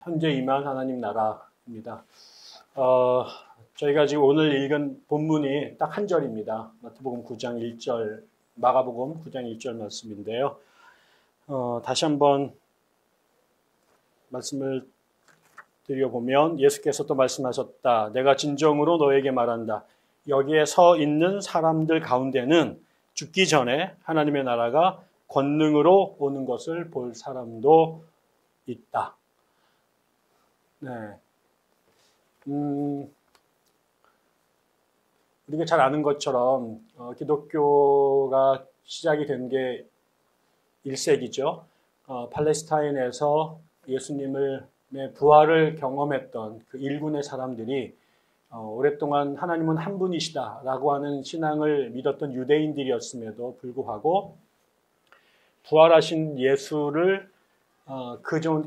현재 임한 하나님 나라입니다. 저희가 지금 오늘 읽은 본문이 딱 한 절입니다. 마태복음 9장 1절, 마가복음 9장 1절 말씀인데요. 다시 한번 말씀을 드려보면 예수께서 또 말씀하셨다. 내가 진정으로 너에게 말한다. 여기에 서 있는 사람들 가운데는 죽기 전에 하나님의 나라가 권능으로 오는 것을 볼 사람도 있다. 네. 우리가 잘 아는 것처럼 기독교가 시작이 된 게 1세기죠. 팔레스타인에서 예수님의 부활을 경험했던 그 일군의 사람들이 오랫동안 하나님은 한 분이시다라고 하는 신앙을 믿었던 유대인들이었음에도 불구하고 부활하신 예수를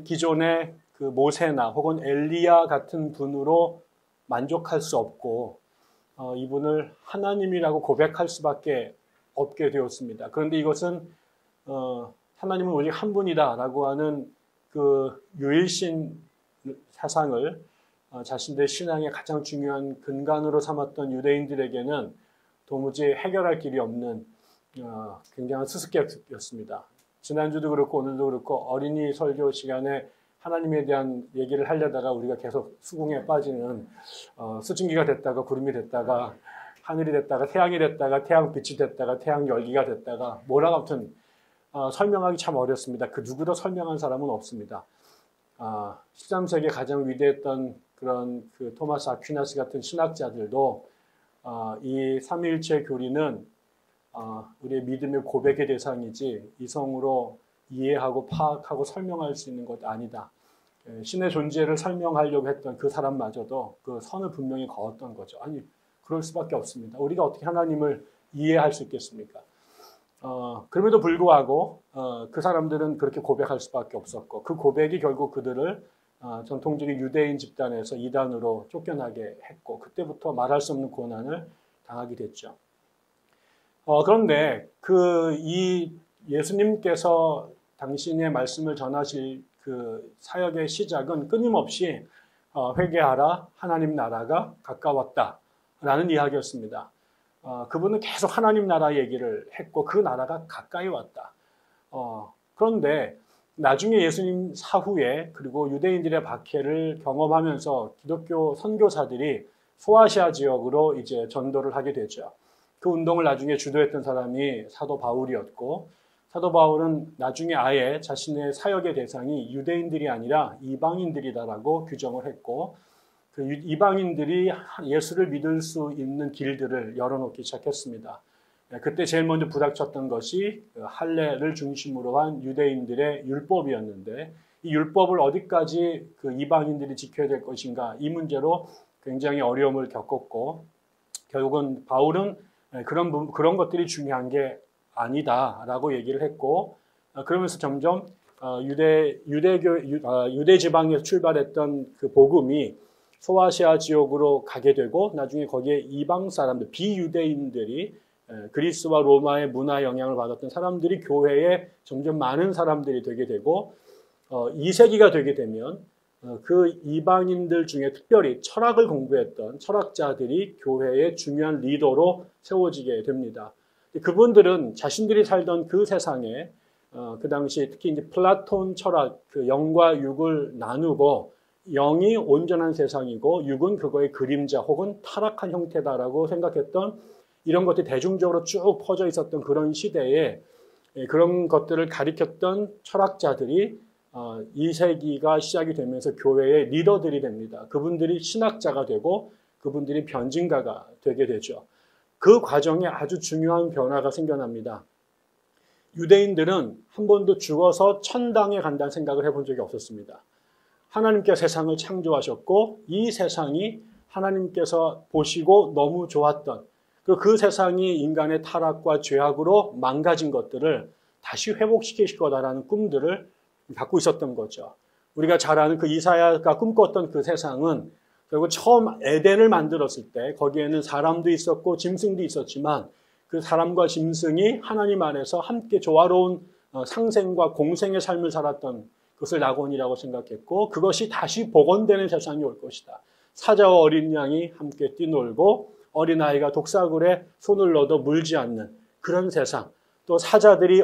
기존의 그 모세나 혹은 엘리야 같은 분으로 만족할 수 없고 이분을 하나님이라고 고백할 수밖에 없게 되었습니다. 그런데 이것은 하나님은 오직 한 분이다라고 하는 그 유일신 사상을 자신들의 신앙의 가장 중요한 근간으로 삼았던 유대인들에게는 도무지 해결할 길이 없는 굉장한 수수께끼였습니다. 지난주도 그렇고 오늘도 그렇고 어린이 설교 시간에 하나님에 대한 얘기를 하려다가 우리가 계속 수궁에 빠지는 수증기가 됐다가 구름이 됐다가 하늘이 됐다가 태양이 됐다가 태양빛이 됐다가 태양 열기가 됐다가 뭐라 아무튼 설명하기 참 어렵습니다. 그 누구도 설명한 사람은 없습니다. 13세기에 가장 위대했던 그런 그 토마스 아퀴나스 같은 신학자들도 이 삼위일체 교리는 우리의 믿음의 고백의 대상이지 이성으로 이해하고 파악하고 설명할 수 있는 것 아니다. 신의 존재를 설명하려고 했던 그 사람마저도 그 선을 분명히 그었던 거죠. 아니, 그럴 수밖에 없습니다. 우리가 어떻게 하나님을 이해할 수 있겠습니까? 그럼에도 불구하고 그 사람들은 그렇게 고백할 수밖에 없었고 그 고백이 결국 그들을 전통적인 유대인 집단에서 이단으로 쫓겨나게 했고 그때부터 말할 수 없는 고난을 당하게 됐죠. 그런데 이 예수님께서 당신의 말씀을 전하실 그 사역의 시작은 끊임없이 회개하라, 하나님 나라가 가까웠다라는 이야기였습니다. 그분은 계속 하나님 나라 얘기를 했고 그 나라가 가까이 왔다. 그런데 나중에 예수님 사후에 그리고 유대인들의 박해를 경험하면서 기독교 선교사들이 소아시아 지역으로 이제 전도를 하게 되죠. 그 운동을 나중에 주도했던 사람이 사도 바울이었고 사도 바울은 나중에 아예 자신의 사역의 대상이 유대인들이 아니라 이방인들이다라고 규정을 했고 그 이방인들이 예수를 믿을 수 있는 길들을 열어놓기 시작했습니다. 그때 제일 먼저 부닥쳤던 것이 할례를 중심으로 한 유대인들의 율법이었는데 이 율법을 어디까지 그 이방인들이 지켜야 될 것인가 이 문제로 굉장히 어려움을 겪었고 결국은 바울은 그런 것들이 중요한 게 아니다라고 얘기를 했고 그러면서 점점 유대 지방에서 출발했던 그 복음이 소아시아 지역으로 가게 되고 나중에 거기에 이방 사람들 비유대인들이 그리스와 로마의 문화 영향을 받았던 사람들이 교회에 점점 많은 사람들이 되게 되고 2세기가 되게 되면 그 이방인들 중에 특별히 철학을 공부했던 철학자들이 교회의 중요한 리더로 세워지게 됩니다. 그분들은 자신들이 살던 그 세상에 그 당시 특히 이제 플라톤 철학, 그 영과 육을 나누고 영이 온전한 세상이고 육은 그거의 그림자 혹은 타락한 형태다라고 생각했던 이런 것들이 대중적으로 쭉 퍼져 있었던 그런 시대에 그런 것들을 가리켰던 철학자들이 2세기가 시작이 되면서 교회의 리더들이 됩니다. 그분들이 신학자가 되고 그분들이 변증가가 되게 되죠. 그 과정에 아주 중요한 변화가 생겨납니다. 유대인들은 한 번도 죽어서 천당에 간다는 생각을 해본 적이 없었습니다. 하나님께서 세상을 창조하셨고 이 세상이 하나님께서 보시고 너무 좋았던 그 세상이 인간의 타락과 죄악으로 망가진 것들을 다시 회복시키실 거다라는 꿈들을 갖고 있었던 거죠. 우리가 잘 아는 그 이사야가 꿈꿨던 그 세상은 결국 처음 에덴을 만들었을 때 거기에는 사람도 있었고 짐승도 있었지만 그 사람과 짐승이 하나님 안에서 함께 조화로운 상생과 공생의 삶을 살았던 그것을 낙원이라고 생각했고 그것이 다시 복원되는 세상이 올 것이다. 사자와 어린 양이 함께 뛰놀고 어린아이가 독사굴에 손을 넣어도 물지 않는 그런 세상, 또 사자들이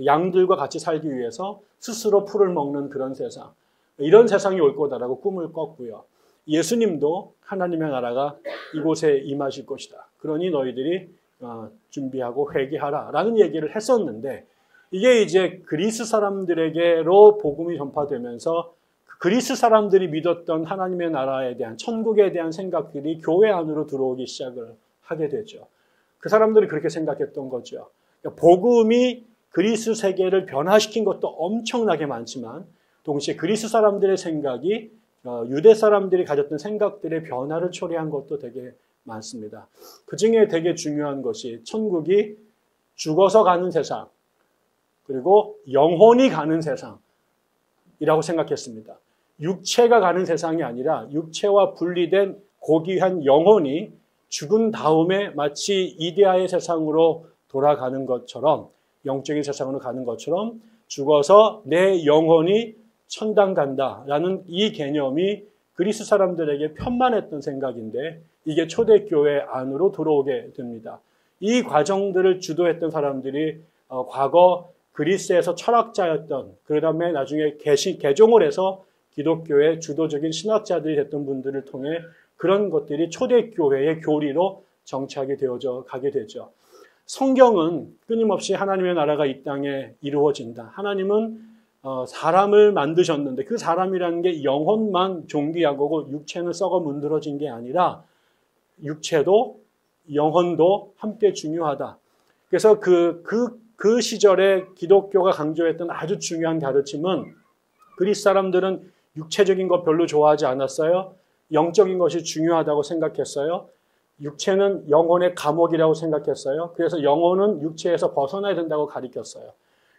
양들과 같이 살기 위해서 스스로 풀을 먹는 그런 세상, 이런 세상이 올 거다라고 꿈을 꿨고요. 예수님도 하나님의 나라가 이곳에 임하실 것이다. 그러니 너희들이 준비하고 회개하라 라는 얘기를 했었는데 이게 이제 그리스 사람들에게로 복음이 전파되면서 그리스 사람들이 믿었던 하나님의 나라에 대한 천국에 대한 생각들이 교회 안으로 들어오기 시작을 하게 되죠. 그 사람들이 그렇게 생각했던 거죠. 그러니까 복음이 그리스 세계를 변화시킨 것도 엄청나게 많지만 동시에 그리스 사람들의 생각이 유대 사람들이 가졌던 생각들의 변화를 초래한 것도 되게 많습니다. 그 중에 되게 중요한 것이 천국이 죽어서 가는 세상 그리고 영혼이 가는 세상이라고 생각했습니다. 육체가 가는 세상이 아니라 육체와 분리된 고귀한 영혼이 죽은 다음에 마치 이데아의 세상으로 돌아가는 것처럼 영적인 세상으로 가는 것처럼 죽어서 내 영혼이 천당 간다라는 이 개념이 그리스 사람들에게 편만했던 생각인데 이게 초대교회 안으로 들어오게 됩니다. 이 과정들을 주도했던 사람들이 과거 그리스에서 철학자였던 그 다음에 나중에 개종을 해서 기독교의 주도적인 신학자들이 됐던 분들을 통해 그런 것들이 초대교회의 교리로 정착이 되어져 가게 되죠. 성경은 끊임없이 하나님의 나라가 이 땅에 이루어진다. 하나님은 사람을 만드셨는데 그 사람이라는 게 영혼만 존귀한 거고 육체는 썩어 문드러진 게 아니라 육체도 영혼도 함께 중요하다. 그래서 그 시절에 기독교가 강조했던 아주 중요한 가르침은 그리스 사람들은 육체적인 것 별로 좋아하지 않았어요. 영적인 것이 중요하다고 생각했어요. 육체는 영혼의 감옥이라고 생각했어요. 그래서 영혼은 육체에서 벗어나야 된다고 가르쳤어요.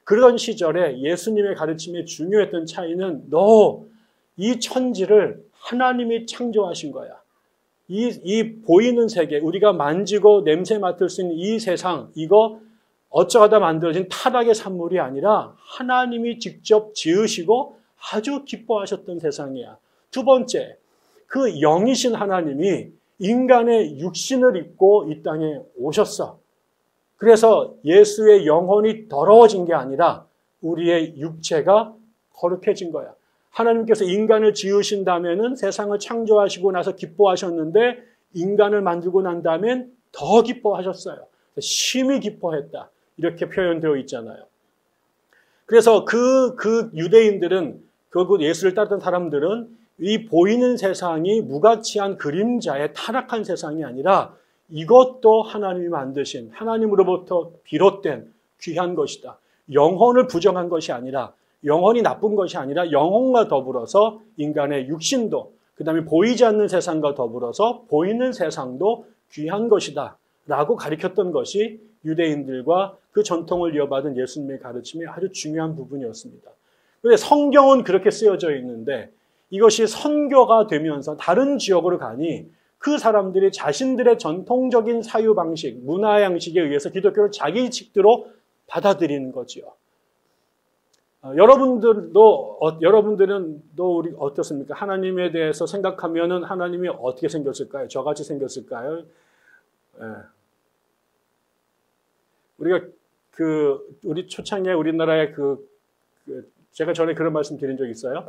그런 시절에 예수님의 가르침에 중요했던 차이는 너 이 천지를 하나님이 창조하신 거야. 이 보이는 세계, 우리가 만지고 냄새 맡을 수 있는 이 세상, 이거 어쩌다 만들어진 타락의 산물이 아니라 하나님이 직접 지으시고 아주 기뻐하셨던 세상이야. 두 번째, 그 영이신 하나님이 인간의 육신을 입고 이 땅에 오셨어. 그래서 예수의 영혼이 더러워진 게 아니라 우리의 육체가 거룩해진 거야. 하나님께서 인간을 지으신 다음에는 세상을 창조하시고 나서 기뻐하셨는데 인간을 만들고 난 다음엔 더 기뻐하셨어요. 심히 기뻐했다. 이렇게 표현되어 있잖아요. 그래서 그 유대인들은 그 예수를 따르던 사람들은 이 보이는 세상이 무가치한 그림자의 타락한 세상이 아니라 이것도 하나님이 만드신 하나님으로부터 비롯된 귀한 것이다. 영혼을 부정한 것이 아니라 영혼이 나쁜 것이 아니라 영혼과 더불어서 인간의 육신도 그다음에 보이지 않는 세상과 더불어서 보이는 세상도 귀한 것이다 라고 가르쳤던 것이 유대인들과 그 전통을 이어받은 예수님의 가르침의 아주 중요한 부분이었습니다. 그런데 성경은 그렇게 쓰여져 있는데 이것이 선교가 되면서 다른 지역으로 가니 그 사람들이 자신들의 전통적인 사유방식, 문화 양식에 의해서 기독교를 자기 식대로 받아들이는 거지요. 여러분들은 우리 어떻습니까? 하나님에 대해서 생각하면은 하나님이 어떻게 생겼을까요? 저같이 생겼을까요? 예. 우리가 우리 초창기에 우리나라에 제가 전에 그런 말씀 드린 적 있어요.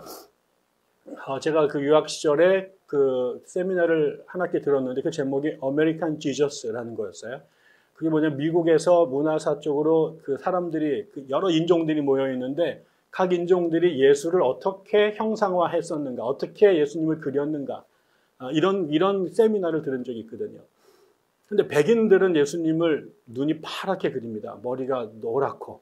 제가 그 유학 시절에 그 세미나를 한 학기 들었는데 그 제목이 아메리칸 지저스라는 거였어요. 그게 뭐냐면 미국에서 문화사 쪽으로 그 사람들이 여러 인종들이 모여 있는데 각 인종들이 예수를 어떻게 형상화했었는가, 어떻게 예수님을 그렸는가 이런 세미나를 들은 적이 있거든요. 근데 백인들은 예수님을 눈이 파랗게 그립니다. 머리가 노랗고.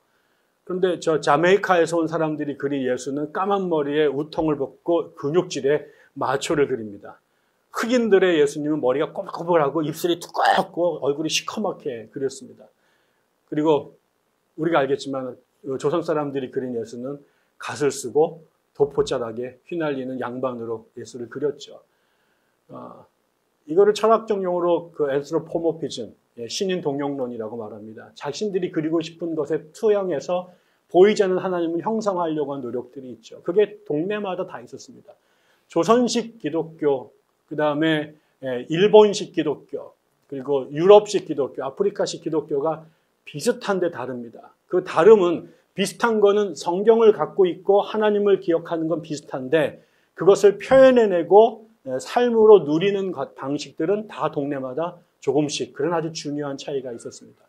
그런데 저 자메이카에서 온 사람들이 그린 예수는 까만 머리에 우통을 벗고 근육질에 마초를 그립니다. 흑인들의 예수님은 머리가 꼬불꼬불하고 입술이 두껍고 얼굴이 시커멓게 그렸습니다. 그리고 우리가 알겠지만 조선 사람들이 그린 예수는 갓을 쓰고 도포자락에 휘날리는 양반으로 예수를 그렸죠. 이거를 철학적 용어로 앤스로포모피즘, 신인 동용론이라고 말합니다. 자신들이 그리고 싶은 것에 투영해서 보이지 않는 하나님을 형성하려고 한 노력들이 있죠. 그게 동네마다 다 있었습니다. 조선식 기독교, 그 다음에 일본식 기독교, 그리고 유럽식 기독교, 아프리카식 기독교가 비슷한데 다릅니다. 그 다름은 비슷한 거는 성경을 갖고 있고 하나님을 기억하는 건 비슷한데 그것을 표현해내고 삶으로 누리는 방식들은 다 동네마다 조금씩 그런 아주 중요한 차이가 있었습니다.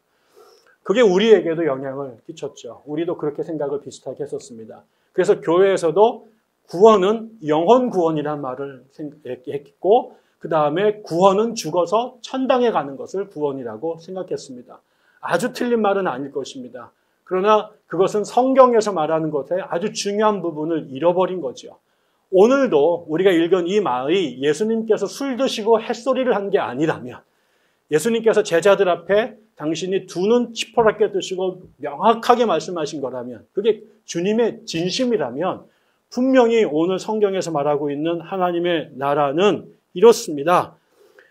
그게 우리에게도 영향을 끼쳤죠. 우리도 그렇게 생각을 비슷하게 했었습니다. 그래서 교회에서도 구원은 영혼 구원이라는 말을 했고 그 다음에 구원은 죽어서 천당에 가는 것을 구원이라고 생각했습니다. 아주 틀린 말은 아닐 것입니다. 그러나 그것은 성경에서 말하는 것에 아주 중요한 부분을 잃어버린 거죠. 오늘도 우리가 읽은 이 말이 예수님께서 술 드시고 햇소리를 한 게 아니라면 예수님께서 제자들 앞에 당신이 두 눈 치포랗게 뜨시고 명확하게 말씀하신 거라면 그게 주님의 진심이라면 분명히 오늘 성경에서 말하고 있는 하나님의 나라는 이렇습니다.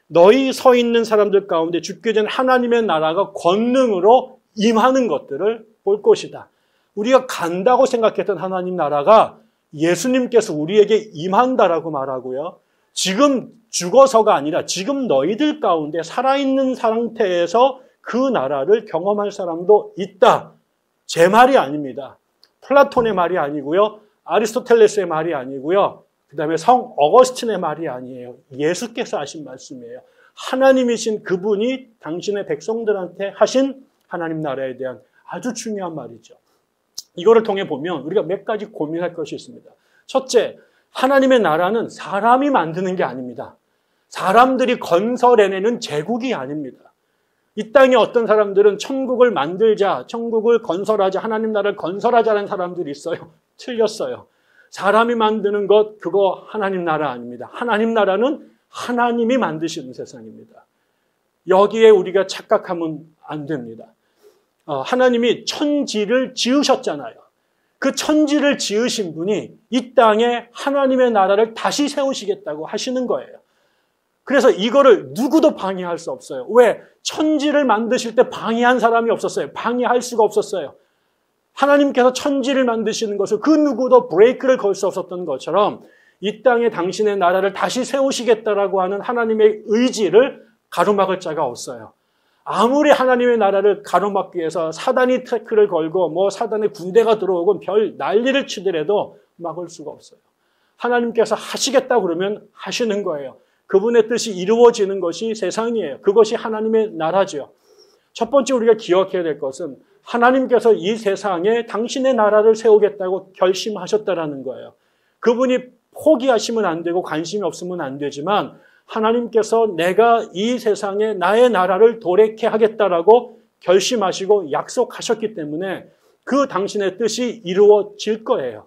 너희 서 있는 사람들 가운데 죽기 전 하나님의 나라가 권능으로 임하는 것들을 볼 것이다. 우리가 간다고 생각했던 하나님 나라가 예수님께서 우리에게 임한다라고 말하고요. 지금 죽어서가 아니라 지금 너희들 가운데 살아있는 상태에서 그 나라를 경험할 사람도 있다. 제 말이 아닙니다. 플라톤의 말이 아니고요. 아리스토텔레스의 말이 아니고요. 그 다음에 성 어거스틴의 말이 아니에요. 예수께서 하신 말씀이에요. 하나님이신 그분이 당신의 백성들한테 하신 하나님 나라에 대한 아주 중요한 말이죠. 이거를 통해 보면 우리가 몇 가지 고민할 것이 있습니다. 첫째, 하나님의 나라는 사람이 만드는 게 아닙니다. 사람들이 건설해내는 제국이 아닙니다. 이 땅에 어떤 사람들은 천국을 만들자, 천국을 건설하자, 하나님 나라를 건설하자는 사람들이 있어요. 틀렸어요. 사람이 만드는 것, 그거 하나님 나라 아닙니다. 하나님 나라는 하나님이 만드시는 세상입니다. 여기에 우리가 착각하면 안 됩니다. 하나님이 천지를 지으셨잖아요. 그 천지를 지으신 분이 이 땅에 하나님의 나라를 다시 세우시겠다고 하시는 거예요. 그래서 이거를 누구도 방해할 수 없어요. 왜? 천지를 만드실 때 방해한 사람이 없었어요. 방해할 수가 없었어요. 하나님께서 천지를 만드시는 것을 그 누구도 브레이크를 걸 수 없었던 것처럼 이 땅에 당신의 나라를 다시 세우시겠다라고 하는 하나님의 의지를 가로막을 자가 없어요. 아무리 하나님의 나라를 가로막기 위해서 사단이 태클을 걸고 사단의 군대가 들어오고 별 난리를 치더라도 막을 수가 없어요. 하나님께서 하시겠다 그러면 하시는 거예요. 그분의 뜻이 이루어지는 것이 세상이에요. 그것이 하나님의 나라죠. 첫 번째 우리가 기억해야 될 것은 하나님께서 이 세상에 당신의 나라를 세우겠다고 결심하셨다라는 거예요. 그분이 포기하시면 안 되고 관심이 없으면 안 되지만 하나님께서 내가 이 세상에 나의 나라를 도래케 하겠다라고 결심하시고 약속하셨기 때문에 그 당신의 뜻이 이루어질 거예요.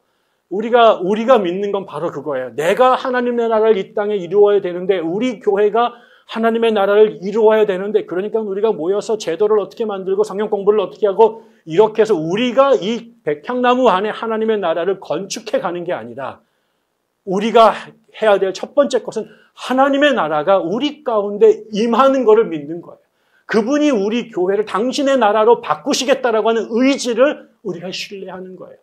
우리가 믿는 건 바로 그거예요. 내가 하나님의 나라를 이 땅에 이루어야 되는데 우리 교회가 하나님의 나라를 이루어야 되는데 그러니까 우리가 모여서 제도를 어떻게 만들고 성경 공부를 어떻게 하고 이렇게 해서 우리가 이 백향나무 안에 하나님의 나라를 건축해 가는 게 아니라 우리가 해야 될 첫 번째 것은 하나님의 나라가 우리 가운데 임하는 것을 믿는 거예요. 그분이 우리 교회를 당신의 나라로 바꾸시겠다라고 하는 의지를 우리가 신뢰하는 거예요.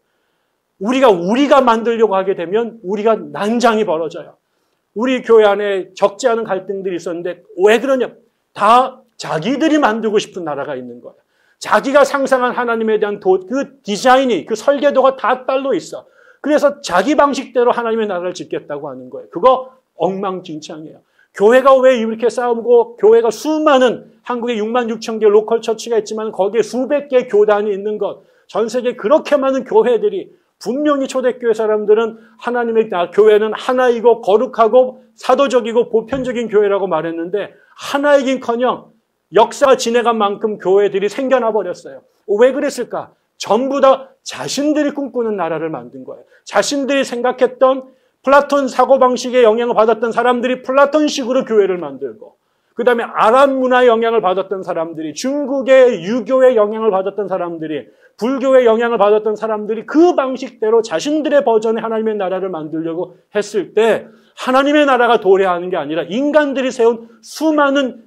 우리가 만들려고 하게 되면 우리가 난장이 벌어져요. 우리 교회 안에 적지 않은 갈등들이 있었는데 왜 그러냐? 다 자기들이 만들고 싶은 나라가 있는 거예요. 자기가 상상한 하나님에 대한 그 디자인이, 그 설계도가 다 딸로 있어. 그래서 자기 방식대로 하나님의 나라를 짓겠다고 하는 거예요. 그거 엉망진창이에요. 교회가 왜 이렇게 싸우고 교회가 수많은 한국에 6만 6천 개 로컬 처치가 있지만 거기에 수백 개의 교단이 있는 것. 전 세계에 그렇게 많은 교회들이 분명히 초대교회 사람들은 하나님의 교회는 하나이고 거룩하고 사도적이고 보편적인 교회라고 말했는데 하나이긴커녕 역사가 지나간 만큼 교회들이 생겨나 버렸어요. 왜 그랬을까? 전부 다 자신들이 꿈꾸는 나라를 만든 거예요. 자신들이 생각했던 플라톤 사고방식의 영향을 받았던 사람들이 플라톤식으로 교회를 만들고 그 다음에 아랍 문화의 영향을 받았던 사람들이 중국의 유교의 영향을 받았던 사람들이 불교의 영향을 받았던 사람들이 그 방식대로 자신들의 버전의 하나님의 나라를 만들려고 했을 때 하나님의 나라가 도래하는 게 아니라 인간들이 세운 수많은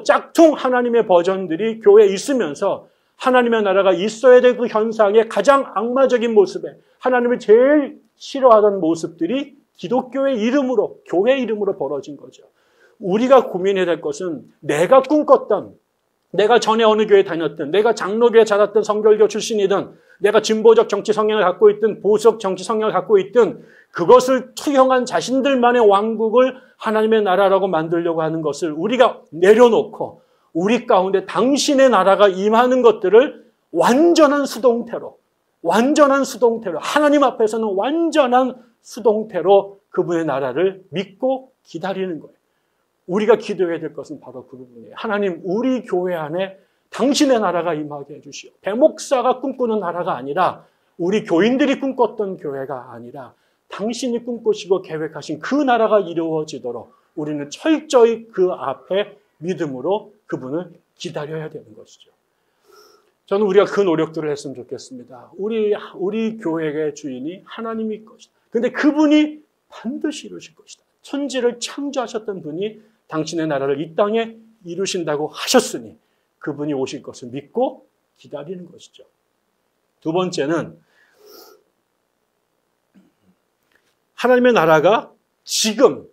짝퉁 하나님의 버전들이 교회에 있으면서 하나님의 나라가 있어야 될 그 현상의 가장 악마적인 모습에 하나님을 제일 싫어하던 모습들이 기독교의 이름으로, 교회 이름으로 벌어진 거죠. 우리가 고민해야 될 것은 내가 꿈꿨던, 내가 전에 어느 교회 다녔던, 내가 장로교에 자랐던 성결교 출신이든, 내가 진보적 정치 성향을 갖고 있든, 보수적 정치 성향을 갖고 있든, 그것을 투영한 자신들만의 왕국을 하나님의 나라라고 만들려고 하는 것을 우리가 내려놓고 우리 가운데 당신의 나라가 임하는 것들을 완전한 수동태로 하나님 앞에서는 완전한 수동태로 그분의 나라를 믿고 기다리는 거예요. 우리가 기도해야 될 것은 바로 그 부분이에요. 하나님, 우리 교회 안에 당신의 나라가 임하게 해주시오. 배목사가 꿈꾸는 나라가 아니라, 우리 교인들이 꿈꿨던 교회가 아니라 당신이 꿈꾸시고 계획하신 그 나라가 이루어지도록 우리는 철저히 그 앞에 믿음으로 그분을 기다려야 되는 것이죠. 저는 우리가 그 노력들을 했으면 좋겠습니다. 우리 교회의 주인이 하나님일 것이다. 근데 그분이 반드시 이루실 것이다. 천지를 창조하셨던 분이 당신의 나라를 이 땅에 이루신다고 하셨으니 그분이 오실 것을 믿고 기다리는 것이죠. 두 번째는 하나님의 나라가 지금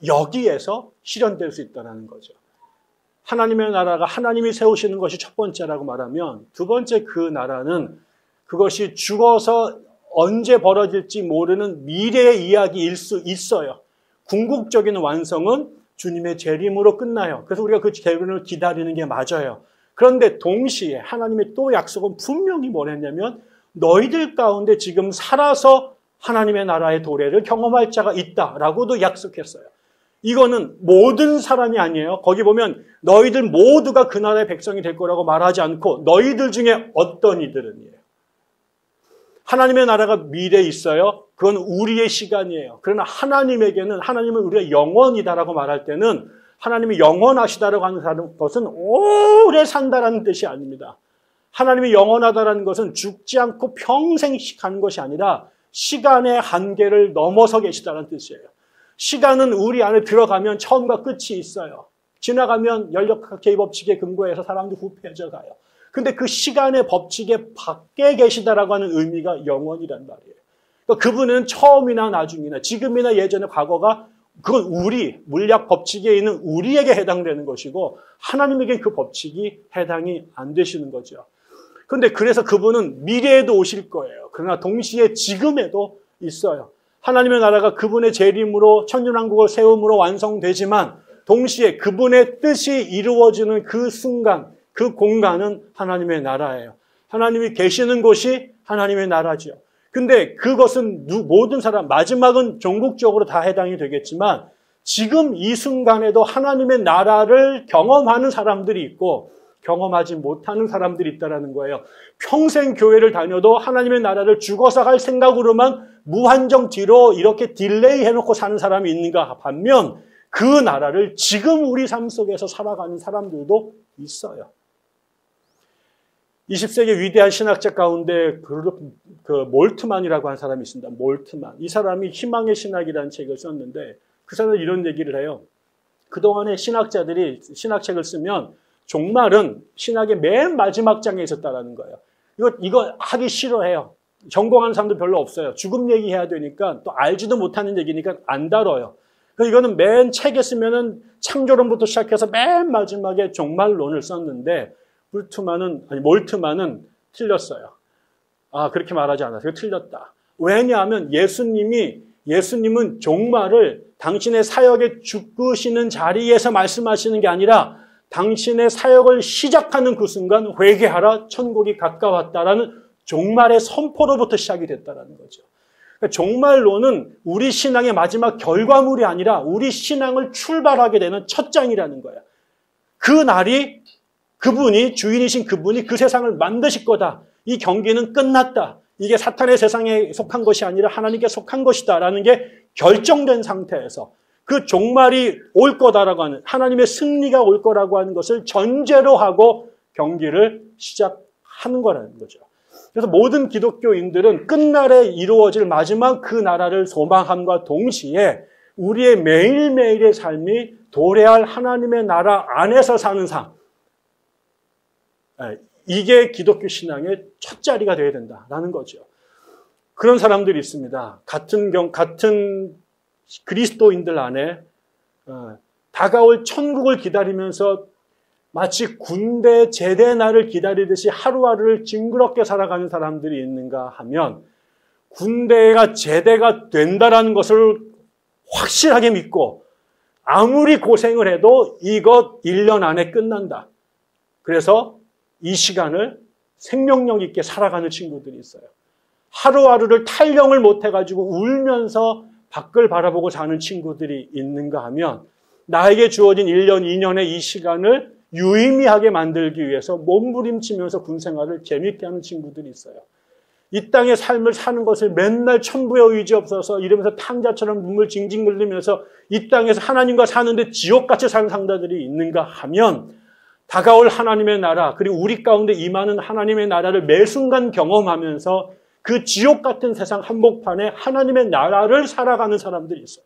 여기에서 실현될 수 있다는 거죠. 하나님의 나라가 하나님이 세우시는 것이 첫 번째라고 말하면, 두 번째 그 나라는 그것이 죽어서 언제 벌어질지 모르는 미래의 이야기일 수 있어요. 궁극적인 완성은 주님의 재림으로 끝나요. 그래서 우리가 그 재림을 기다리는 게 맞아요. 그런데 동시에 하나님의 또 약속은 분명히 뭐랬냐면, 너희들 가운데 지금 살아서 하나님의 나라의 도래를 경험할 자가 있다라고도 약속했어요. 이거는 모든 사람이 아니에요. 거기 보면 너희들 모두가 그 나라의 백성이 될 거라고 말하지 않고 너희들 중에 어떤 이들은이에요. 하나님의 나라가 미래에 있어요. 그건 우리의 시간이에요. 그러나 하나님에게는, 하나님은 우리가 영원이다라고 말할 때는 하나님이 영원하시다라고 하는 것은 오래 산다라는 뜻이 아닙니다. 하나님이 영원하다라는 것은 죽지 않고 평생 가는 것이 아니라 시간의 한계를 넘어서 계시다는 뜻이에요. 시간은 우리 안에 들어가면 처음과 끝이 있어요. 지나가면 연력학계의 법칙에 근거해서 사람들이 후패해져 가요. 근데 그 시간의 법칙에 밖에 계시다라고 하는 의미가 영원이란 말이에요. 그러니까 그분은 처음이나 나중이나 지금이나 예전에 과거가, 그건 우리, 물리학 법칙에 있는 우리에게 해당되는 것이고 하나님에게 그 법칙이 해당이 안 되시는 거죠. 그런데 그래서 그분은 미래에도 오실 거예요. 그러나 동시에 지금에도 있어요. 하나님의 나라가 그분의 재림으로 천년왕국을 세움으로 완성되지만 동시에 그분의 뜻이 이루어지는 그 순간, 그 공간은 하나님의 나라예요. 하나님이 계시는 곳이 하나님의 나라죠. 근데 그것은 모든 사람, 마지막은 전국적으로 다 해당이 되겠지만 지금 이 순간에도 하나님의 나라를 경험하는 사람들이 있고 경험하지 못하는 사람들이 있다는 거예요. 평생 교회를 다녀도 하나님의 나라를 죽어서 갈 생각으로만 무한정 뒤로 이렇게 딜레이 해놓고 사는 사람이 있는가 반면 그 나라를 지금 우리 삶 속에서 살아가는 사람들도 있어요. 20세기 위대한 신학자 가운데 그 몰트만이라고 하는 사람이 있습니다. 몰트만. 이 사람이 희망의 신학이라는 책을 썼는데 그 사람은 이런 얘기를 해요. 그동안에 신학자들이 신학책을 쓰면 종말은 신학의 맨 마지막 장에 있었다는 거예요. 이거 하기 싫어해요. 전공하는 사람도 별로 없어요. 죽음 얘기해야 되니까 또 알지도 못하는 얘기니까 안 다뤄요. 이거는 맨 책에 쓰면은 창조론부터 시작해서 맨 마지막에 종말론을 썼는데 몰트만은 틀렸어요. 그렇게 말하지 않았어요. 틀렸다. 왜냐하면 예수님은 종말을 당신의 사역에 죽으시는 자리에서 말씀하시는 게 아니라 당신의 사역을 시작하는 그 순간 회개하라, 천국이 가까웠다라는 종말의 선포로부터 시작이 됐다는 거죠. 그러니까 종말론은 우리 신앙의 마지막 결과물이 아니라 우리 신앙을 출발하게 되는 첫 장이라는 거예요. 그 날이 그분이, 주인이신 그분이 그 세상을 만드실 거다. 이 경기는 끝났다. 이게 사탄의 세상에 속한 것이 아니라 하나님께 속한 것이다라는 게 결정된 상태에서 그 종말이 올 거다라고 하는, 하나님의 승리가 올 거라고 하는 것을 전제로 하고 경기를 시작하는 거라는 거죠. 그래서 모든 기독교인들은 끝날에 이루어질 마지막 그 나라를 소망함과 동시에 우리의 매일매일의 삶이 도래할 하나님의 나라 안에서 사는 삶, 이게 기독교 신앙의 첫 자리가 되어야 된다라는 거죠. 그런 사람들이 있습니다. 같은 그리스도인들 안에 다가올 천국을 기다리면서 마치 군대 제대 날을 기다리듯이 하루하루를 징그럽게 살아가는 사람들이 있는가 하면 군대가 제대가 된다라는 것을 확실하게 믿고 아무리 고생을 해도 이것 1년 안에 끝난다. 그래서 이 시간을 생명력 있게 살아가는 친구들이 있어요. 하루하루를 탄령을 못해가지고 울면서 밖을 바라보고 사는 친구들이 있는가 하면 나에게 주어진 1년, 2년의 이 시간을 유의미하게 만들기 위해서 몸부림치면서 군생활을 재밌게 하는 친구들이 있어요. 이 땅의 삶을 사는 것을 맨날 천부의 의지 없어서 이러면서 탕자처럼 눈물 징징 흘리면서 이 땅에서 하나님과 사는데 지옥같이 사는 상자들이 있는가 하면 다가올 하나님의 나라 그리고 우리 가운데 임하는 하나님의 나라를 매 순간 경험하면서 그 지옥 같은 세상 한복판에 하나님의 나라를 살아가는 사람들이 있어요.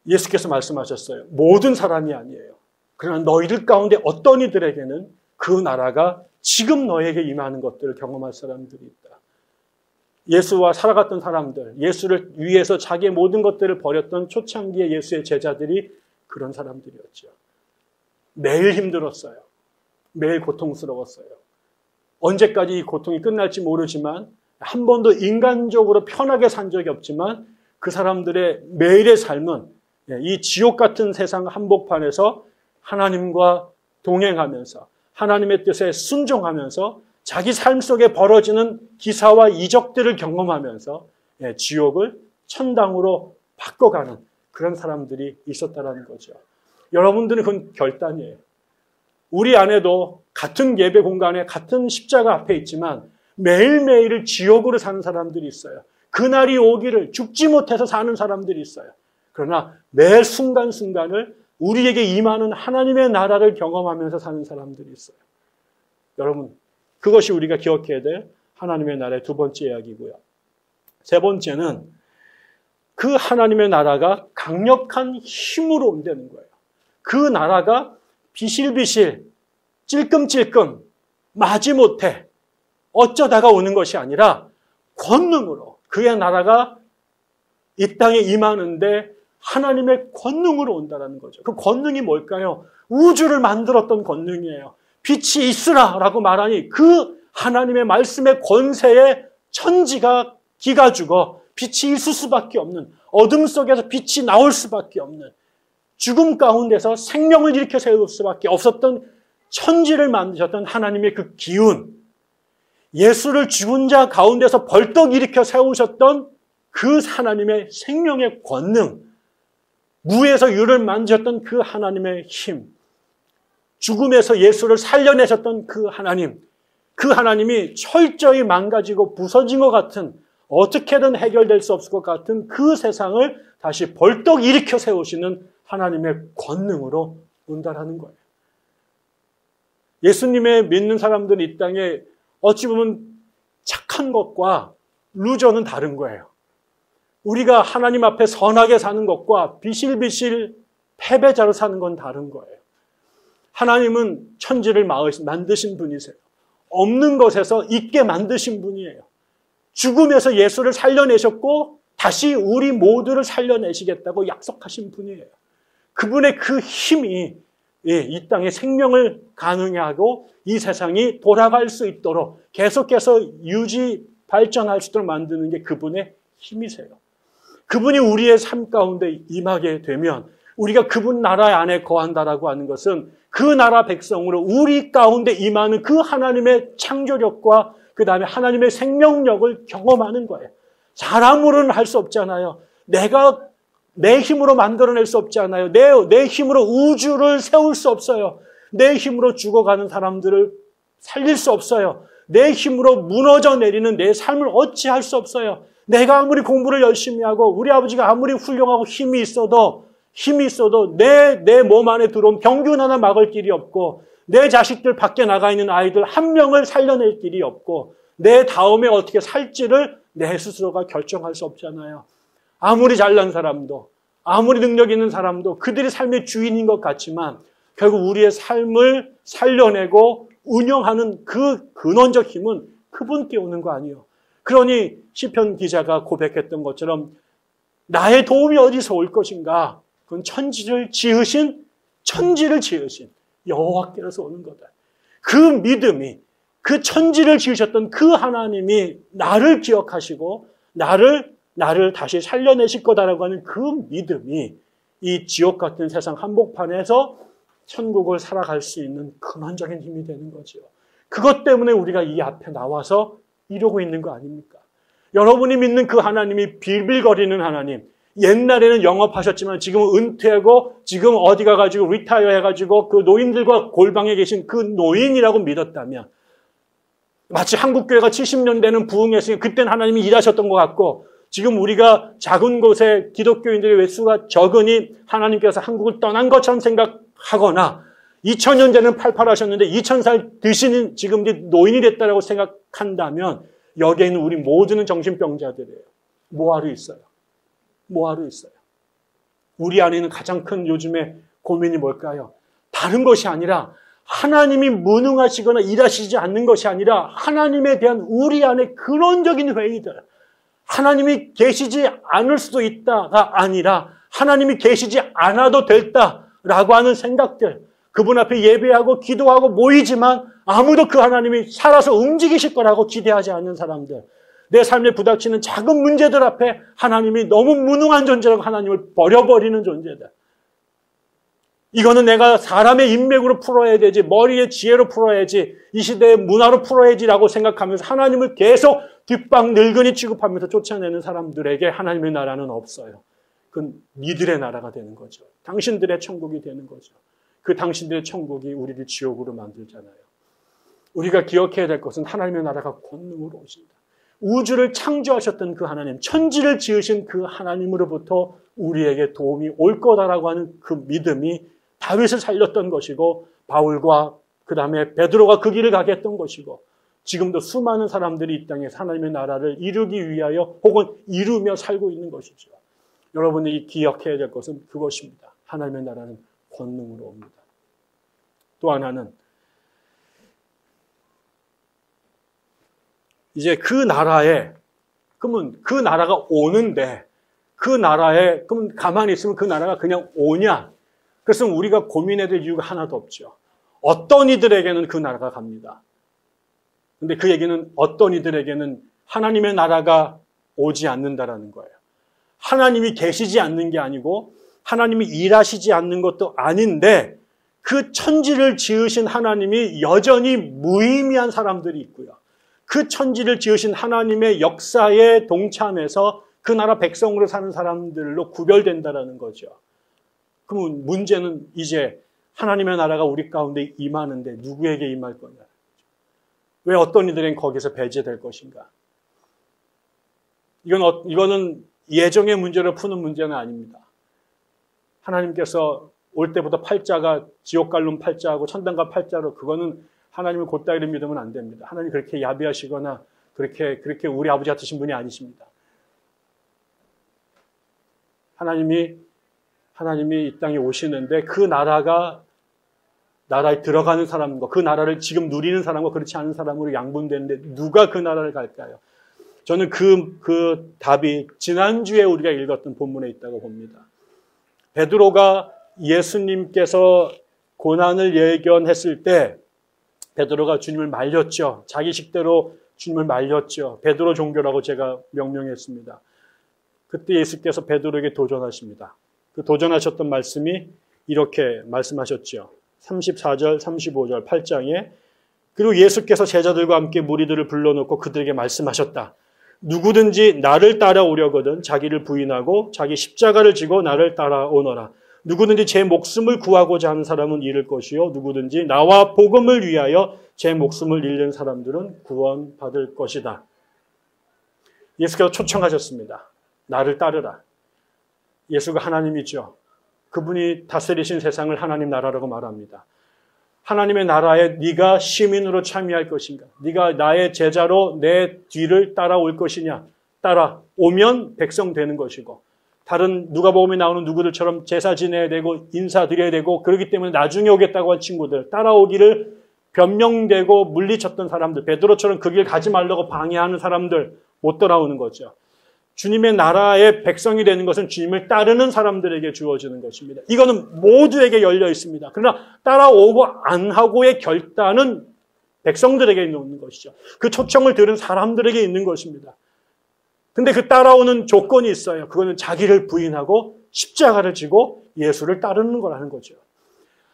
예수께서 말씀하셨어요. 모든 사람이 아니에요. 그러나 너희들 가운데 어떤 이들에게는 그 나라가 지금 너에게 임하는 것들을 경험할 사람들이 있다. 예수와 살아갔던 사람들, 예수를 위해서 자기의 모든 것들을 버렸던 초창기의 예수의 제자들이 그런 사람들이었죠. 매일 힘들었어요. 매일 고통스러웠어요. 언제까지 이 고통이 끝날지 모르지만 한 번도 인간적으로 편하게 산 적이 없지만 그 사람들의 매일의 삶은 이 지옥 같은 세상 한복판에서 하나님과 동행하면서 하나님의 뜻에 순종하면서 자기 삶 속에 벌어지는 기사와 이적들을 경험하면서 지옥을 천당으로 바꿔가는 그런 사람들이 있었다는 거죠. 여러분들은 그건 결단이에요. 우리 안에도 같은 예배 공간에 같은 십자가 앞에 있지만 매일매일을 지옥으로 사는 사람들이 있어요. 그날이 오기를 죽지 못해서 사는 사람들이 있어요. 그러나 매 순간순간을 우리에게 임하는 하나님의 나라를 경험하면서 사는 사람들이 있어요. 여러분, 그것이 우리가 기억해야 될 하나님의 나라의 두 번째 이야기고요. 세 번째는 그 하나님의 나라가 강력한 힘으로 온다는 거예요. 그 나라가 비실비실, 찔끔찔끔, 마지못해 어쩌다가 오는 것이 아니라 권능으로 그의 나라가 이 땅에 임하는데 하나님의 권능으로 온다는 거죠. 그 권능이 뭘까요? 우주를 만들었던 권능이에요. 빛이 있으라라고 말하니 그 하나님의 말씀의 권세에 천지가 기가 죽어 빛이 있을 수밖에 없는, 어둠 속에서 빛이 나올 수밖에 없는, 죽음 가운데서 생명을 일으켜 세울 수밖에 없었던 천지를 만드셨던 하나님의 그 기운, 예수를 죽은 자 가운데서 벌떡 일으켜 세우셨던 그 하나님의 생명의 권능, 무에서 유를 만드셨던 그 하나님의 힘, 죽음에서 예수를 살려내셨던 그 하나님, 그 하나님이 철저히 망가지고 부서진 것 같은, 어떻게든 해결될 수 없을 것 같은 그 세상을 다시 벌떡 일으켜 세우시는 하나님의 권능으로 온다라는 거예요. 예수님의 믿는 사람들은 이 땅에 어찌 보면 착한 것과 루저는 다른 거예요. 우리가 하나님 앞에 선하게 사는 것과 비실비실 패배자로 사는 건 다른 거예요. 하나님은 천지를 만드신 분이세요. 없는 것에서 있게 만드신 분이에요. 죽음에서 예수를 살려내셨고 다시 우리 모두를 살려내시겠다고 약속하신 분이에요. 그분의 그 힘이 이 땅에 생명을 가능하게 하고 이 세상이 돌아갈 수 있도록 계속해서 발전할 수 있도록 만드는 게 그분의 힘이세요. 그분이 우리의 삶 가운데 임하게 되면 우리가 그분 나라 안에 거한다라고 하는 것은 그 나라 백성으로 우리 가운데 임하는 그 하나님의 창조력과 그 다음에 하나님의 생명력을 경험하는 거예요. 사람으로는 할 수 없잖아요. 내가 내 힘으로 만들어낼 수 없잖아요. 내 힘으로 우주를 세울 수 없어요. 내 힘으로 죽어가는 사람들을 살릴 수 없어요. 내 힘으로 무너져 내리는 내 삶을 어찌할 수 없어요. 내가 아무리 공부를 열심히 하고 우리 아버지가 아무리 훌륭하고 힘이 있어도 내 몸 안에 들어온 병균 하나 막을 길이 없고 내 자식들 밖에 나가 있는 아이들 한 명을 살려낼 길이 없고 내 다음에 어떻게 살지를 내 스스로가 결정할 수 없잖아요. 아무리 잘난 사람도 아무리 능력 있는 사람도 그들이 삶의 주인인 것 같지만 결국 우리의 삶을 살려내고 운영하는 그 근원적 힘은 그분께 오는 거 아니에요. 그러니 시편 기자가 고백했던 것처럼 나의 도움이 어디서 올 것인가? 그건 천지를 지으신 여호와께로서 오는 거다. 그 믿음이, 그 천지를 지으셨던 그 하나님이 나를 기억하시고 나를 다시 살려내실 거다라고 하는 그 믿음이 이 지옥 같은 세상 한복판에서 천국을 살아갈 수 있는 근원적인 힘이 되는 거죠. 그것 때문에 우리가 이 앞에 나와서 이러고 있는 거 아닙니까? 여러분이 믿는 그 하나님이 빌빌거리는 하나님, 옛날에는 영업하셨지만 지금은 은퇴하고 지금 어디 가가지고 리타이어 해가지고 그 노인들과 골방에 계신 그 노인이라고 믿었다면, 마치 한국교회가 70년대는 부흥했으니 그때는 하나님이 일하셨던 것 같고, 지금 우리가 작은 곳에 기독교인들의 횟수가 적으니 하나님께서 한국을 떠난 것처럼 생각하거나, 2000년대는 팔팔하셨는데 2000살 드시는 지금 노인이 됐다라고 생각한다면, 여기에 있는 우리 모두는 정신병자들이에요. 뭐하러 있어요? 우리 안에 있는 가장 큰 요즘의 고민이 뭘까요? 다른 것이 아니라 하나님이 무능하시거나 일하시지 않는 것이 아니라 하나님에 대한 우리 안의 근원적인 회의들, 하나님이 계시지 않을 수도 있다가 아니라 하나님이 계시지 않아도 됐다라고 하는 생각들, 그분 앞에 예배하고 기도하고 모이지만 아무도 그 하나님이 살아서 움직이실 거라고 기대하지 않는 사람들, 내 삶에 부닥치는 작은 문제들 앞에 하나님이 너무 무능한 존재라고 하나님을 버려버리는 존재다. 이거는 내가 사람의 인맥으로 풀어야 되지, 머리의 지혜로 풀어야지, 이 시대의 문화로 풀어야지라고 생각하면서 하나님을 계속 뒷방 늙은이 취급하면서 쫓아내는 사람들에게 하나님의 나라는 없어요. 그건 니들의 나라가 되는 거죠. 당신들의 천국이 되는 거죠. 그 당신들의 천국이 우리를 지옥으로 만들잖아요. 우리가 기억해야 될 것은 하나님의 나라가 권능으로 오신다. 우주를 창조하셨던 그 하나님, 천지를 지으신 그 하나님으로부터 우리에게 도움이 올 거다라고 하는 그 믿음이 다윗을 살렸던 것이고, 바울과 그 다음에 베드로가 그 길을 가게 했던 것이고, 지금도 수많은 사람들이 이 땅에서 하나님의 나라를 이루기 위하여 혹은 이루며 살고 있는 것이죠. 여러분이 기억해야 될 것은 그것입니다. 하나님의 나라는 권능으로 옵니다. 또 하나는 이제 그 나라에, 그러면 그 나라가 오는데 그 나라에, 그럼 가만히 있으면 그 나라가 그냥 오냐? 그래서 우리가 고민해야 될 이유가 하나도 없죠. 어떤 이들에게는 그 나라가 갑니다. 근데 그 얘기는 어떤 이들에게는 하나님의 나라가 오지 않는다라는 거예요. 하나님이 계시지 않는 게 아니고 하나님이 일하시지 않는 것도 아닌데 그 천지를 지으신 하나님이 여전히 무의미한 사람들이 있고요. 그 천지를 지으신 하나님의 역사에 동참해서 그 나라 백성으로 사는 사람들로 구별된다라는 거죠. 그러면 문제는 이제 하나님의 나라가 우리 가운데 임하는데 누구에게 임할 거냐? 왜 어떤 이들은 거기서 배제될 것인가? 이거는 예정의 문제를 푸는 문제는 아닙니다. 하나님께서 올 때부터 팔자가 지옥갈론 팔자하고 천당갈 팔자로, 그거는 하나님을 곧다이를 믿으면 안 됩니다. 하나님 그렇게 야비하시거나 그렇게 우리 아버지 같으신 분이 아니십니다. 하나님이 이 땅에 오시는데 그 나라에 들어가는 사람과 그 나라를 지금 누리는 사람과 그렇지 않은 사람으로 양분되는데 누가 그 나라를 갈까요? 저는 그 답이 지난주에 우리가 읽었던 본문에 있다고 봅니다. 베드로가 예수님께서 고난을 예견했을 때 베드로가 주님을 말렸죠. 자기 식대로 주님을 말렸죠. 베드로 종교라고 제가 명명했습니다. 그때 예수께서 베드로에게 도전하십니다. 그 도전하셨던 말씀이 이렇게 말씀하셨죠. 34절, 35절, 8장에 그리고 예수께서 제자들과 함께 무리들을 불러놓고 그들에게 말씀하셨다. 누구든지 나를 따라오려거든 자기를 부인하고 자기 십자가를 지고 나를 따라오너라. 누구든지 제 목숨을 구하고자 하는 사람은 잃을 것이요 누구든지 나와 복음을 위하여 제 목숨을 잃는 사람들은 구원받을 것이다. 예수께서 초청하셨습니다. 나를 따르라. 예수가 하나님이죠. 그분이 다스리신 세상을 하나님 나라라고 말합니다. 하나님의 나라에 네가 시민으로 참여할 것인가? 네가 나의 제자로 내 뒤를 따라올 것이냐? 따라오면 백성 되는 것이고 다른 누가복음에 나오는 누구들처럼 제사 지내야 되고 인사드려야 되고 그렇기 때문에 나중에 오겠다고 한 친구들, 따라오기를 변명되고 물리쳤던 사람들, 베드로처럼 그 길 가지 말라고 방해하는 사람들 못 돌아오는 거죠. 주님의 나라의 백성이 되는 것은 주님을 따르는 사람들에게 주어지는 것입니다. 이거는 모두에게 열려 있습니다. 그러나 따라오고 안 하고의 결단은 백성들에게 있는 것이죠. 그 초청을 들은 사람들에게 있는 것입니다. 근데 그 따라오는 조건이 있어요. 그거는 자기를 부인하고 십자가를 지고 예수를 따르는 거라는 거죠.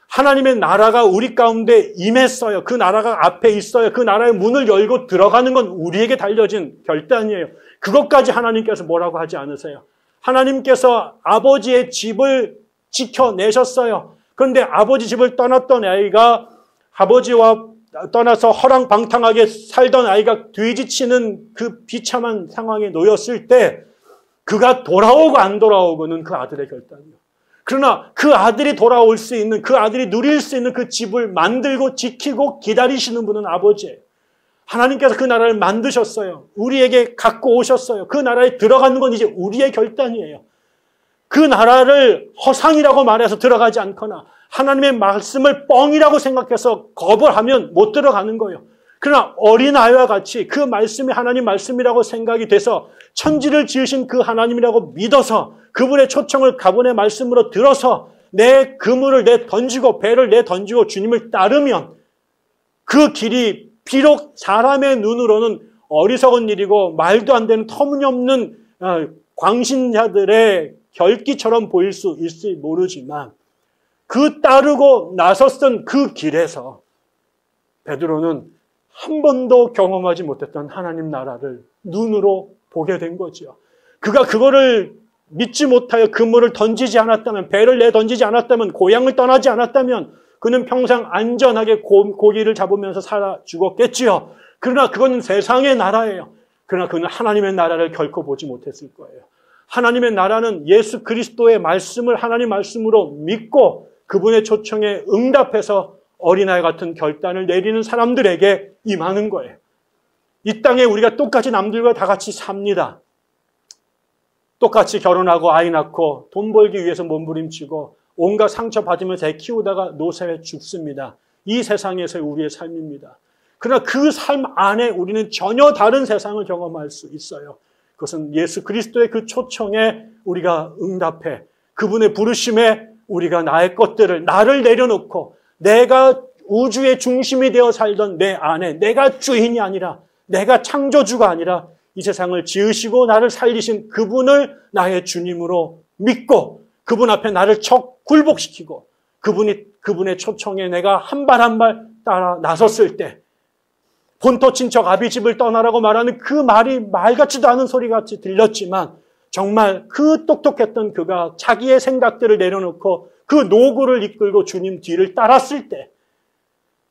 하나님의 나라가 우리 가운데 임했어요. 그 나라가 앞에 있어요. 그 나라의 문을 열고 들어가는 건 우리에게 달려진 결단이에요. 그것까지 하나님께서 뭐라고 하지 않으세요. 하나님께서 아버지의 집을 지켜내셨어요. 그런데 아버지 집을 떠났던 아이가 아버지와 떠나서 허랑방탕하게 살던 아이가 뒤지치는 그 비참한 상황에 놓였을 때 그가 돌아오고 안 돌아오고는 그 아들의 결단이에요. 그러나 그 아들이 돌아올 수 있는, 그 아들이 누릴 수 있는 그 집을 만들고 지키고 기다리시는 분은 아버지예요. 하나님께서 그 나라를 만드셨어요. 우리에게 갖고 오셨어요. 그 나라에 들어가는 건 이제 우리의 결단이에요. 그 나라를 허상이라고 말해서 들어가지 않거나 하나님의 말씀을 뻥이라고 생각해서 거부하면 못 들어가는 거예요. 그러나 어린아이와 같이 그 말씀이 하나님 말씀이라고 생각이 돼서 천지를 지으신 그 하나님이라고 믿어서 그분의 초청을 그분의 말씀으로 들어서 내 그물을 내던지고 배를 내던지고 주님을 따르면 그 길이 비록 사람의 눈으로는 어리석은 일이고 말도 안 되는 터무니없는 광신자들의 결기처럼 보일 수 있을지 모르지만 그 따르고 나섰던 그 길에서 베드로는 한 번도 경험하지 못했던 하나님 나라를 눈으로 보게 된 거죠. 그가 그거를 믿지 못하여 그물을 던지지 않았다면, 배를 내던지지 않았다면, 고향을 떠나지 않았다면 그는 평생 안전하게 고기를 잡으면서 살아 죽었겠지요. 그러나 그건 세상의 나라예요. 그러나 그는 하나님의 나라를 결코 보지 못했을 거예요. 하나님의 나라는 예수 그리스도의 말씀을 하나님 말씀으로 믿고 그분의 초청에 응답해서 어린아이 같은 결단을 내리는 사람들에게 임하는 거예요. 이 땅에 우리가 똑같이 남들과 다 같이 삽니다. 똑같이 결혼하고 아이 낳고 돈 벌기 위해서 몸부림치고 온갖 상처 받으면서 애 키우다가 노쇠해 죽습니다. 이 세상에서의 우리의 삶입니다. 그러나 그 삶 안에 우리는 전혀 다른 세상을 경험할 수 있어요. 그것은 예수 그리스도의 그 초청에 우리가 응답해 그분의 부르심에 우리가 나의 것들을 나를 내려놓고 내가 우주의 중심이 되어 살던 내 안에 내가 주인이 아니라 내가 창조주가 아니라 이 세상을 지으시고 나를 살리신 그분을 나의 주님으로 믿고 그분 앞에 나를 굴복시키고 그분의 초청에 내가 한 발 한 발 따라 나섰을 때 본토 친척 아비집을 떠나라고 말하는 그 말이 말 같지도 않은 소리같이 들렸지만 정말 그 똑똑했던 그가 자기의 생각들을 내려놓고 그 노고를 이끌고 주님 뒤를 따랐을 때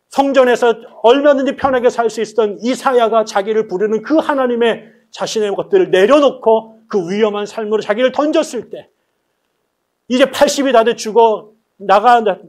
성전에서 얼마든지 편하게 살 수 있었던 이사야가 자기를 부르는 그 하나님의 자신의 것들을 내려놓고 그 위험한 삶으로 자기를 던졌을 때 이제 80이 다 돼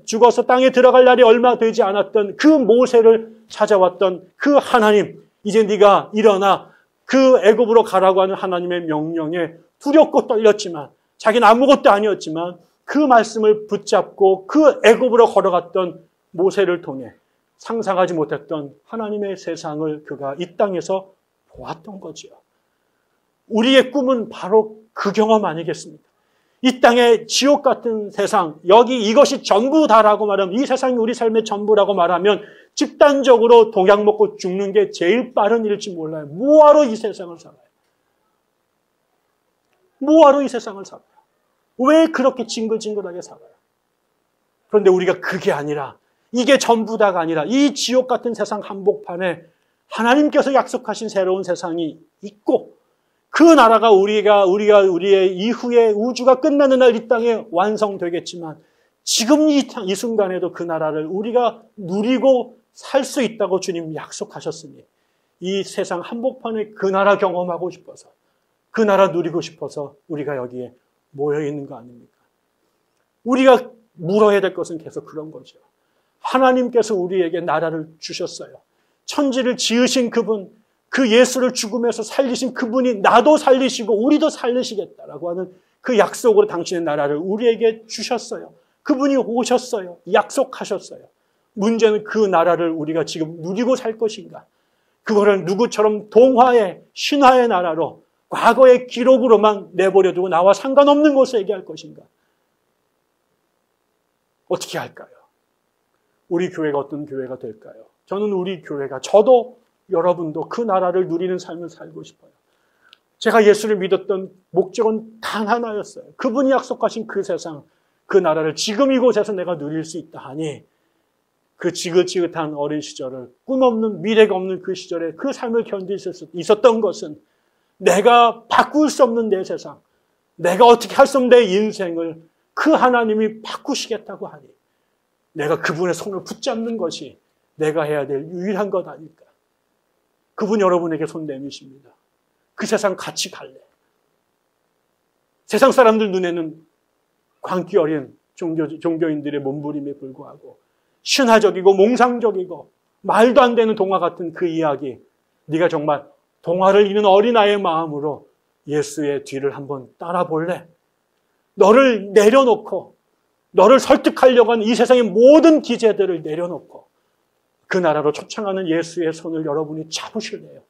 죽어서 땅에 들어갈 날이 얼마 되지 않았던 그 모세를 찾아왔던 그 하나님, 이제 네가 일어나 그 애굽으로 가라고 하는 하나님의 명령에 두렵고 떨렸지만 자기는 아무것도 아니었지만 그 말씀을 붙잡고 그 애굽으로 걸어갔던 모세를 통해 상상하지 못했던 하나님의 세상을 그가 이 땅에서 보았던 거지요. 우리의 꿈은 바로 그 경험 아니겠습니까? 이 땅의 지옥 같은 세상, 여기 이것이 전부다라고 말하면 이 세상이 우리 삶의 전부라고 말하면 집단적으로 독약 먹고 죽는 게 제일 빠른 일일지 몰라요. 뭐하러 이 세상을 살아요? 뭐하러 이 세상을 살아요? 왜 그렇게 징글징글하게 살아요? 그런데 우리가 그게 아니라 이게 전부다가 아니라 이 지옥 같은 세상 한복판에 하나님께서 약속하신 새로운 세상이 있고 그 나라가 우리의 이후에 우주가 끝나는 날 이 땅에 완성되겠지만 지금 이 순간에도 그 나라를 우리가 누리고 살 수 있다고 주님 약속하셨으니 이 세상 한복판에 그 나라 경험하고 싶어서 그 나라 누리고 싶어서 우리가 여기에 모여 있는 거 아닙니까? 우리가 물어야 될 것은 계속 그런 거죠. 하나님께서 우리에게 나라를 주셨어요. 천지를 지으신 그분, 그 예수를 죽음에서 살리신 그분이 나도 살리시고 우리도 살리시겠다라고 하는 그 약속으로 당신의 나라를 우리에게 주셨어요. 그분이 오셨어요. 약속하셨어요. 문제는 그 나라를 우리가 지금 누리고 살 것인가? 그거를 누구처럼 동화의 신화의 나라로 과거의 기록으로만 내버려두고 나와 상관없는 것을 얘기할 것인가? 어떻게 할까요? 우리 교회가 어떤 교회가 될까요? 저는 우리 교회가, 저도 여러분도 그 나라를 누리는 삶을 살고 싶어요. 제가 예수를 믿었던 목적은 단 하나였어요. 그분이 약속하신 그 세상, 그 나라를 지금 이곳에서 내가 누릴 수 있다 하니 그 지긋지긋한 어린 시절을, 꿈없는, 미래가 없는 그 시절에 그 삶을 견딜 수 있었던 것은 내가 바꿀 수 없는 내 세상, 내가 어떻게 할 수 없는 내 인생을 그 하나님이 바꾸시겠다고 하니 내가 그분의 손을 붙잡는 것이 내가 해야 될 유일한 것 아닐까. 그분 여러분에게 손 내미십니다. 그 세상 같이 갈래. 세상 사람들 눈에는 광기 어린 종교인들의 몸부림에 불구하고 신화적이고 몽상적이고 말도 안 되는 동화 같은 그 이야기, 네가 정말 동화를 읽는 어린아이의 마음으로 예수의 뒤를 한번 따라 볼래? 너를 내려놓고, 너를 설득하려고 하는 이 세상의 모든 기제들을 내려놓고 그 나라로 초청하는 예수의 손을 여러분이 잡으실래요?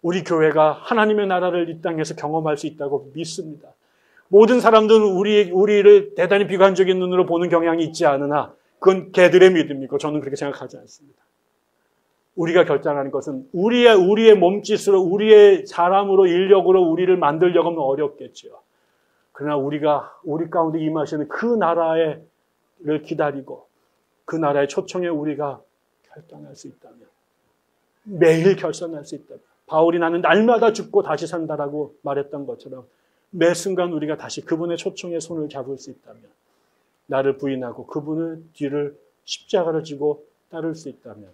우리 교회가 하나님의 나라를 이 땅에서 경험할 수 있다고 믿습니다. 모든 사람들은 우리를 대단히 비관적인 눈으로 보는 경향이 있지 않으나 그건 걔들의 믿음이고 저는 그렇게 생각하지 않습니다. 우리가 결단하는 것은 우리의 몸짓으로, 우리의 사람으로, 인력으로 우리를 만들려고 하면 어렵겠죠. 그러나 우리 가운데 임하시는 그 나라를 기다리고 그 나라의 초청에 우리가 결단할 수 있다면, 매일 결단할 수 있다면, 바울이 나는 날마다 죽고 다시 산다라고 말했던 것처럼 매 순간 우리가 다시 그분의 초청의 손을 잡을 수 있다면, 나를 부인하고 그분의 뒤를 십자가를 지고 따를 수 있다면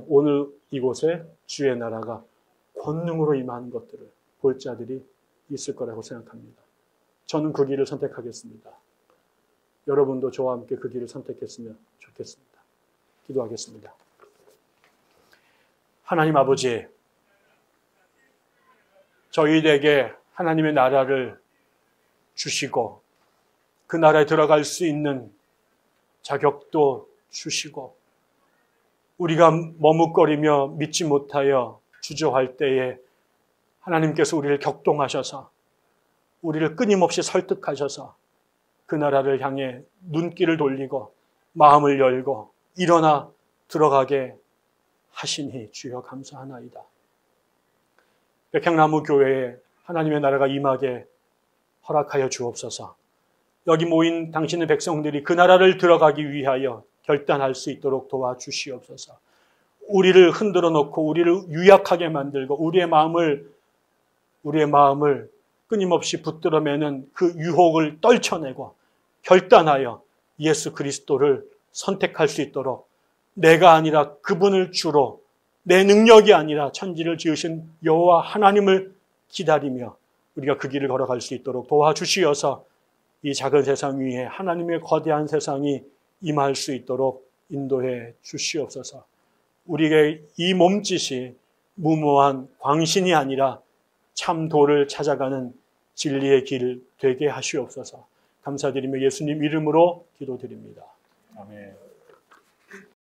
오늘 이곳에 주의 나라가 권능으로 임하는 것들을 볼 자들이 있을 거라고 생각합니다. 저는 그 길을 선택하겠습니다. 여러분도 저와 함께 그 길을 선택했으면 좋겠습니다. 기도하겠습니다. 하나님 아버지, 저희에게 하나님의 나라를 주시고 그 나라에 들어갈 수 있는 자격도 주시고 우리가 머뭇거리며 믿지 못하여 주저할 때에 하나님께서 우리를 격동하셔서 우리를 끊임없이 설득하셔서 그 나라를 향해 눈길을 돌리고 마음을 열고 일어나 들어가게 하시니 주여 감사하나이다. 백향나무 교회에 하나님의 나라가 임하게 허락하여 주옵소서. 여기 모인 당신의 백성들이 그 나라를 들어가기 위하여 결단할 수 있도록 도와주시옵소서. 우리를 흔들어 놓고 우리를 유약하게 만들고 우리의 마음을 끊임없이 붙들어 매는 그 유혹을 떨쳐내고 결단하여 예수 그리스도를 선택할 수 있도록 내가 아니라 그분을 주로, 내 능력이 아니라 천지를 지으신 여호와 하나님을 기다리며 우리가 그 길을 걸어갈 수 있도록 도와주시어서 이 작은 세상 위에 하나님의 거대한 세상이 임할 수 있도록 인도해 주시옵소서. 우리의 이 몸짓이 무모한 광신이 아니라 참 도를 찾아가는 진리의 길 되게 하시옵소서. 감사드리며 예수님 이름으로 기도드립니다. 아멘.